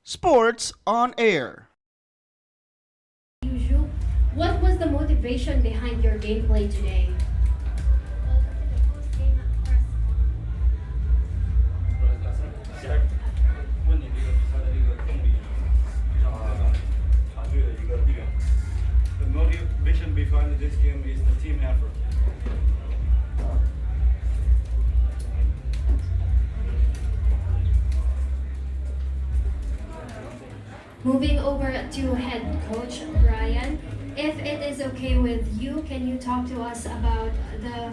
Sports on Air. Usual. What was the motivation behind your gameplay today? The motivation behind this game is the team effort. Moving over to head coach Brian, if it is okay with you, can you talk to us about the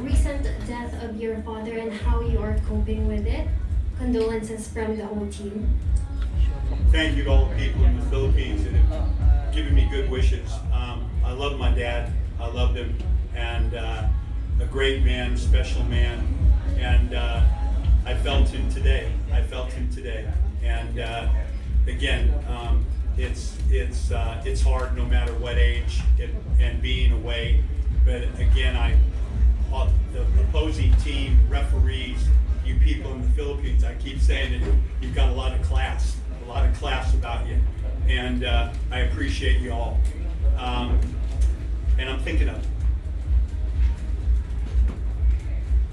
recent death of your father and how you are coping with it? Condolences from the whole team. Thank you to all the people in the Philippines that have given me good wishes. I love my dad. I loved him, and a great man, special man, and I felt him today. And again, it's hard no matter what age and being away. But again, the opposing team, referees, you people in the Philippines, I keep saying it, you've got a lot of class about you, and I appreciate you all. And I'm thinking of.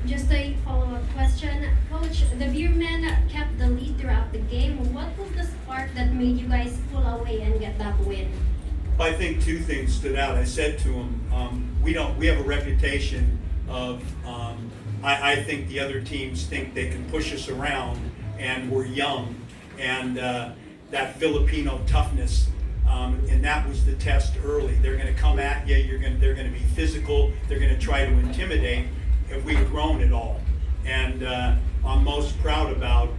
Just a follow-up question. Coach, the Beermen kept the lead throughout the game. What was the spark that made you guys pull away and get that win? I think two things stood out. I said to them, we have a reputation of, I think the other teams think they can push us around, and we're young, and that Filipino toughness, and that was the test early. They're going to come at you. They're going to be physical. They're going to try to intimidate. Have we grown at all? And I'm most proud about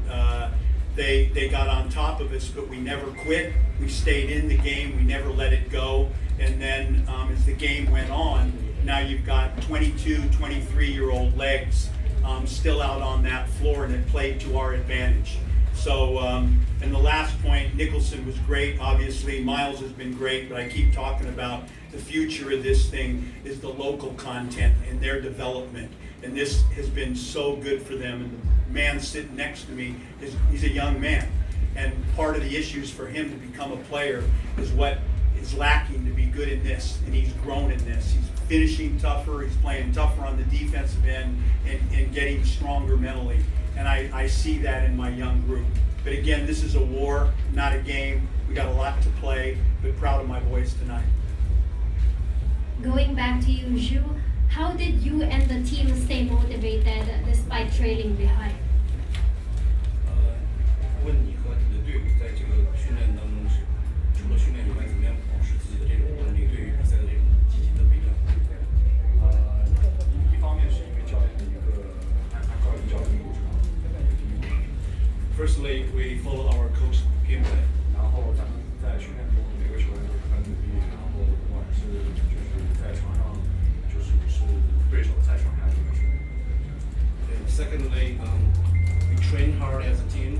they got on top of us, but we never quit. We stayed in the game. We never let it go. And then as the game went on, now you've got 22, 23-year-old legs still out on that floor, and it played to our advantage. So, and the last point, Nicholson was great, obviously. Miles has been great, but I keep talking about the future of this thing is the local content and their development. And this has been so good for them. And the man sitting next to me, he's a young man. And part of the issues for him to become a player is what is lacking to be good in this. And he's grown in this. He's finishing tougher, he's playing tougher on the defensive end, and getting stronger mentally. And I see that in my young group. But again, this is a war, not a game. We got a lot to play, but proud of my boys tonight. Going back to you, Zhu, how did you and the team stay motivated despite trailing behind? 问你和你的队伍在这个训练当中是除了训练以外，怎么样保持自己的这种动力，对于比赛的这种积极的备战？一方面是因为教练的一个教练的流程。Firstly, we follow our coach game plan. 然后咱们在训练中每个球员都是很努力，然后不管是在场上，是对手在场上就是。Secondly, we train hard as a team,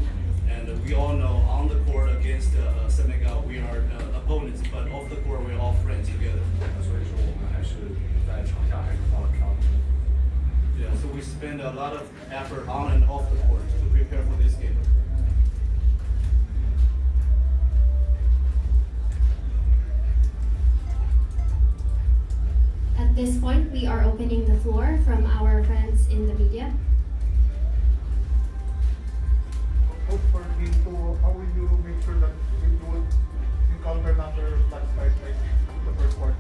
and we all know on the court against Senegal we are opponents, but off the court we're all friends together. 所以说我们还是在场下还是花了很大的。Yeah, so we spend a lot of effort on and off the court to prepare for this game. At this point, we are opening the floor from our friends in the media. Coach, for game 2, how will you make sure that you don't encounter another landslide like the first quarter?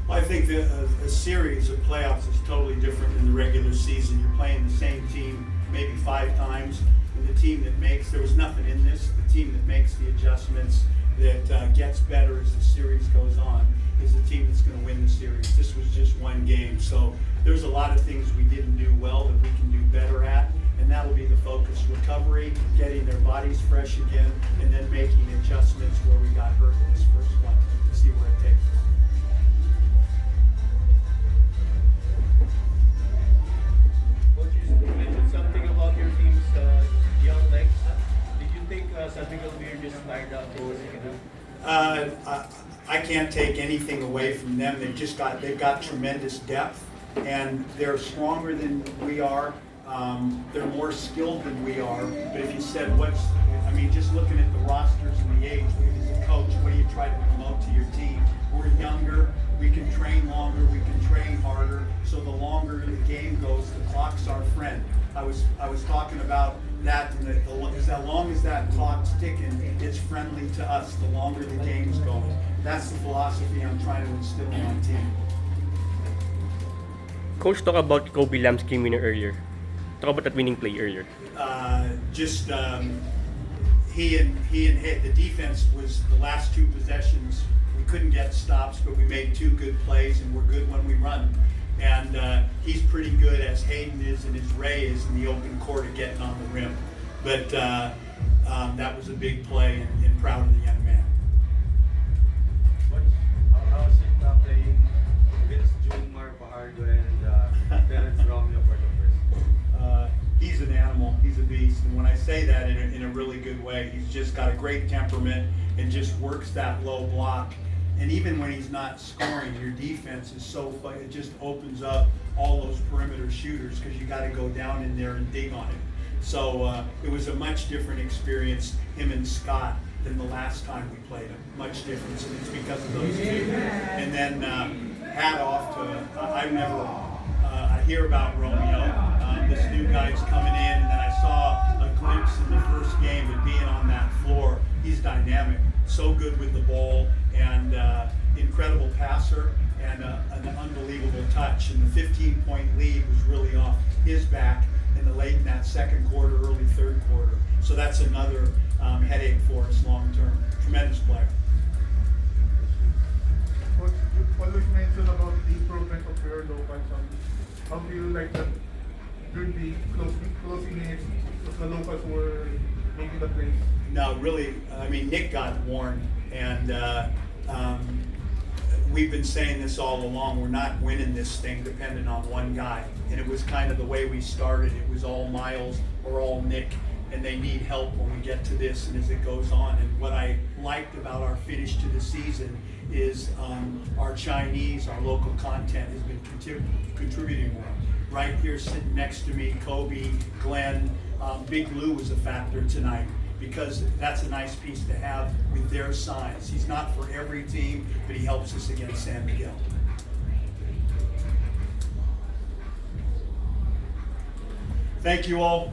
I think that a series of playoffs is totally different than the regular season. You're playing the same team maybe 5 times, and the team that there was nothing in this, the team that makes the adjustments, that gets better as the series goes on, is the team that's going to win the series. This was just one game, so there's a lot of things we didn't do well that we can do better at, and that'll be the focus. Recovery, getting their bodies fresh again, and then making adjustments where we got hurt in this first one to see where it takes us. Coach, you mentioned something about your team's young legs. Did you think Miguel Beermen just fired up the second half? I can't take anything away from them. They've got tremendous depth, and they're stronger than we are. They're more skilled than we are. But if you said I mean, just looking at the rosters and the age, as a coach, what do you try to promote to your team? We're younger, we can train longer, we can train harder, so the longer the game goes, the clock's our friend. I was talking about that, and as long as that clock's ticking, it's friendly to us, the longer the game's going. That's the philosophy I'm trying to instill in my team. Coach talked about Kobe Lamb's game winner earlier. Talk about that winning play earlier. He and the defense was the last two possessions. We couldn't get stops, but we made two good plays, and we're good when we run. And he's pretty good, as Hayden is and as Ray is, in the open court of getting on the rim. But that was a big play, and proud of the young man. How is it playing against Jungmar Fajardo and Terence Romeo for the first? He's an animal. He's a beast. And when I say that in a really good way, he's just got a great temperament and just works that low block. And even when he's not scoring, your defense is so fun. It just opens up all those perimeter shooters because you got to go down in there and dig on it. So it was a much different experience, him and Scott, than the last time we played him. Much different. So it's because of those two. And then hat off to I hear about Romeo. This new guy's coming in, and then I saw a glimpse in the first game of being on that floor. He's dynamic, so good with the ball, and incredible passer, and an unbelievable touch. And the 15-point lead was really off his back in that second quarter, early third quarter. So that's another headache for us long term. Tremendous player. What was mentioned about the improvement of your locals? How do you like that? During the closing minutes, the locals were making the plays? No, really, I mean, Nick got warned, and we've been saying this all along. We're not winning this thing dependent on one guy, and it was kind of the way we started. It was all Miles or all Nick, and they need help when we get to this and as it goes on. And what I liked about our finish to the season is our Chinese, our local content has been contributing more. Right here sitting next to me, Kobe, Glenn, Big Lou was a factor tonight, because that's a nice piece to have with their size. He's not for every team, but he helps us against San Miguel. Thank you all.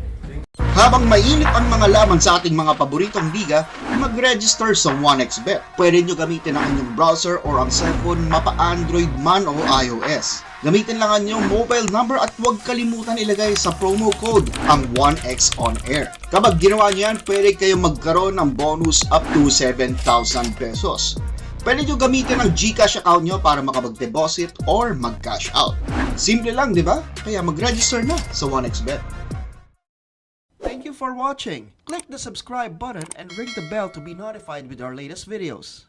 Habang mainit ang mga laman sa ating mga paboritong liga, mag-register sa 1xBet. Pwede nyo gamitin ang inyong browser or ang cellphone, mapa Android man o iOS. Gamitin lang ang inyong mobile number at huwag kalimutan ilagay sa promo code ang 1x on air. Kapag ginawa nyo yan, pwede kayong magkaroon ng bonus up to 7,000 pesos. Pwede nyo gamitin ang GCash account nyo para makapag-deposit or mag-cash out. Simple lang, di ba? Kaya mag-register na sa 1xBet. Thank you for watching. Click the subscribe button and ring the bell to be notified with our latest videos.